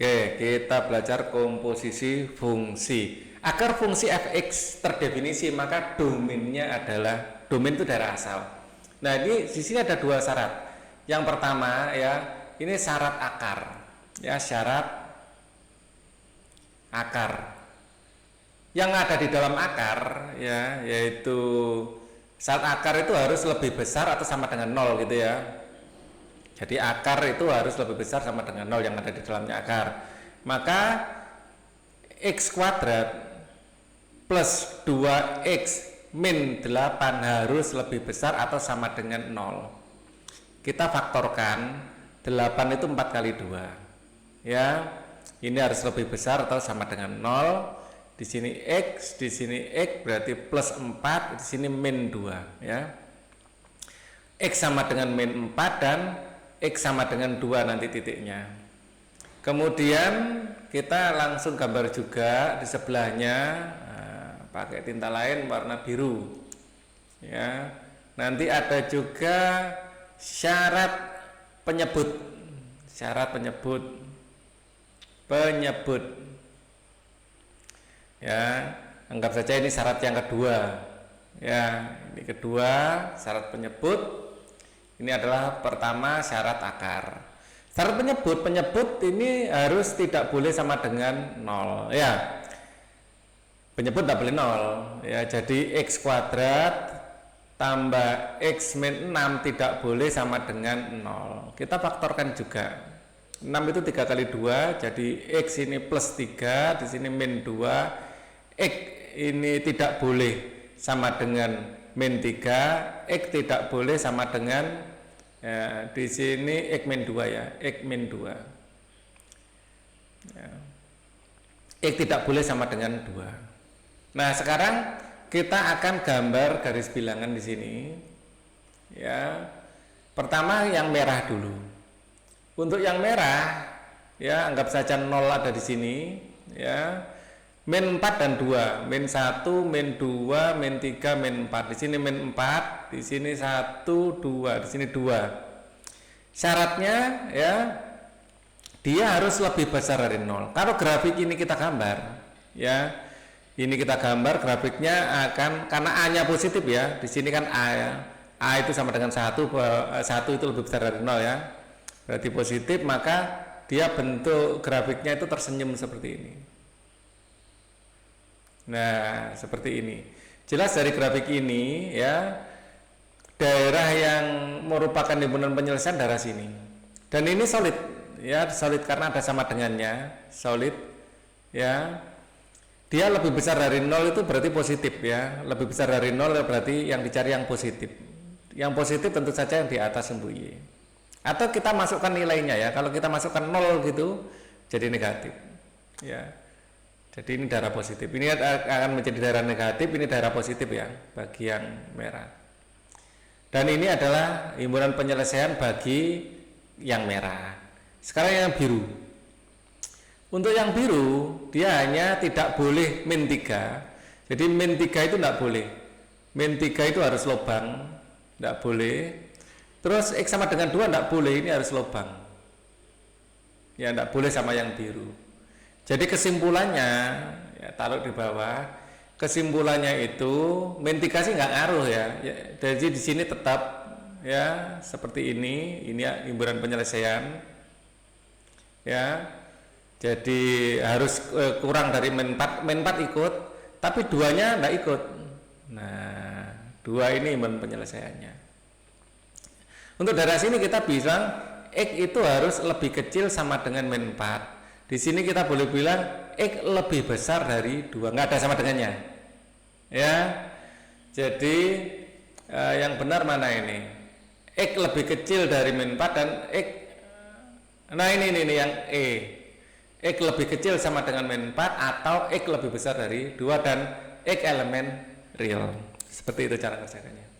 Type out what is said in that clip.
Oke, kita belajar komposisi fungsi. Agar fungsi fx terdefinisi, maka domainnya adalah, domain itu daerah asal. Nah, ini di sini ada dua syarat. Yang pertama ya, ini syarat akar. Ya, syarat akar. Yang ada di dalam akar ya, yaitu syarat akar itu harus lebih besar atau sama dengan 0 gitu ya. Jadi akar itu harus lebih besar sama dengan 0 yang ada di dalamnya akar. Maka x kuadrat plus 2x min 8 harus lebih besar atau sama dengan 0. Kita faktorkan 8 itu 4 kali 2. Ya. Ini harus lebih besar atau sama dengan 0. Di sini x, di sini x berarti plus 4, di sini min 2 ya. X sama dengan min 4 dan X sama dengan 2 nanti titiknya. Kemudian kita langsung gambar juga di sebelahnya, pakai tinta lain warna biru ya. Nanti ada juga syarat penyebut, ya, anggap saja ini syarat yang kedua ya. Ini kedua syarat penyebut, ini adalah pertama syarat akar. Syarat penyebut ini harus tidak boleh sama dengan 0 ya. Penyebut tidak boleh 0 ya. Jadi x kuadrat tambah x min 6 tidak boleh sama dengan 0. Kita faktorkan juga. 6 itu 3 kali 2, jadi x ini plus 3, di sini min 2. X ini tidak boleh sama dengan min 3, x tidak boleh sama dengan ya, di sini x min 2 ya, x min 2 ya. X tidak boleh sama dengan 2. Nah, sekarang kita akan gambar garis bilangan di sini ya. Pertama yang merah dulu. Untuk yang merah ya, anggap saja 0 ada di sini ya. Min 4 dan 2, min 1, min 2, min 3, min 4. Di sini min 4, di sini 1, 2, di sini 2. Syaratnya ya, dia harus lebih besar dari 0. Kalau grafik ini kita gambar ya, ini kita gambar grafiknya akan, karena A-nya positif ya. Di sini kan A ya. A itu sama dengan 1, 1 itu lebih besar dari 0 ya. Berarti positif, maka dia bentuk grafiknya itu tersenyum seperti ini. Nah, seperti ini. Jelas dari grafik ini ya, daerah yang merupakan himpunan penyelesaian daerah sini. Dan ini solid ya, solid karena ada sama dengannya, solid ya. Dia lebih besar dari 0 itu berarti positif ya. Lebih besar dari 0 berarti yang dicari yang positif. Yang positif tentu saja yang di atas sumbu Y. Atau kita masukkan nilainya ya. Kalau kita masukkan 0 gitu jadi negatif ya. Jadi ini daerah positif, ini akan menjadi daerah negatif, ini daerah positif ya bagi yang merah. Dan ini adalah himpunan penyelesaian bagi yang merah. Sekarang yang biru. Untuk yang biru dia hanya tidak boleh min 3. Jadi min 3 itu tidak boleh. Min 3 itu harus lubang, tidak boleh. Terus X sama dengan 2 tidak boleh, ini harus lubang. Ya, tidak boleh sama yang biru. Jadi kesimpulannya ya, taruh di bawah. Kesimpulannya itu min 3 sih nggak ngaruh ya. Jadi di sini tetap ya seperti ini ya, himpunan penyelesaian ya. Jadi harus kurang dari min 4. Min 4 ikut, tapi 2-nya nggak ikut. Nah, 2 ini himpunan penyelesaiannya. Untuk daerah sini kita bilang X itu harus lebih kecil sama dengan min 4. Di sini kita boleh bilang X lebih besar dari 2, nggak ada sama dengannya ya. Jadi yang benar mana ini? X lebih kecil dari min 4 dan X, nah ini yang E, X lebih kecil sama dengan min 4 atau X lebih besar dari 2 dan X elemen real. Seperti itu cara kerjakannya.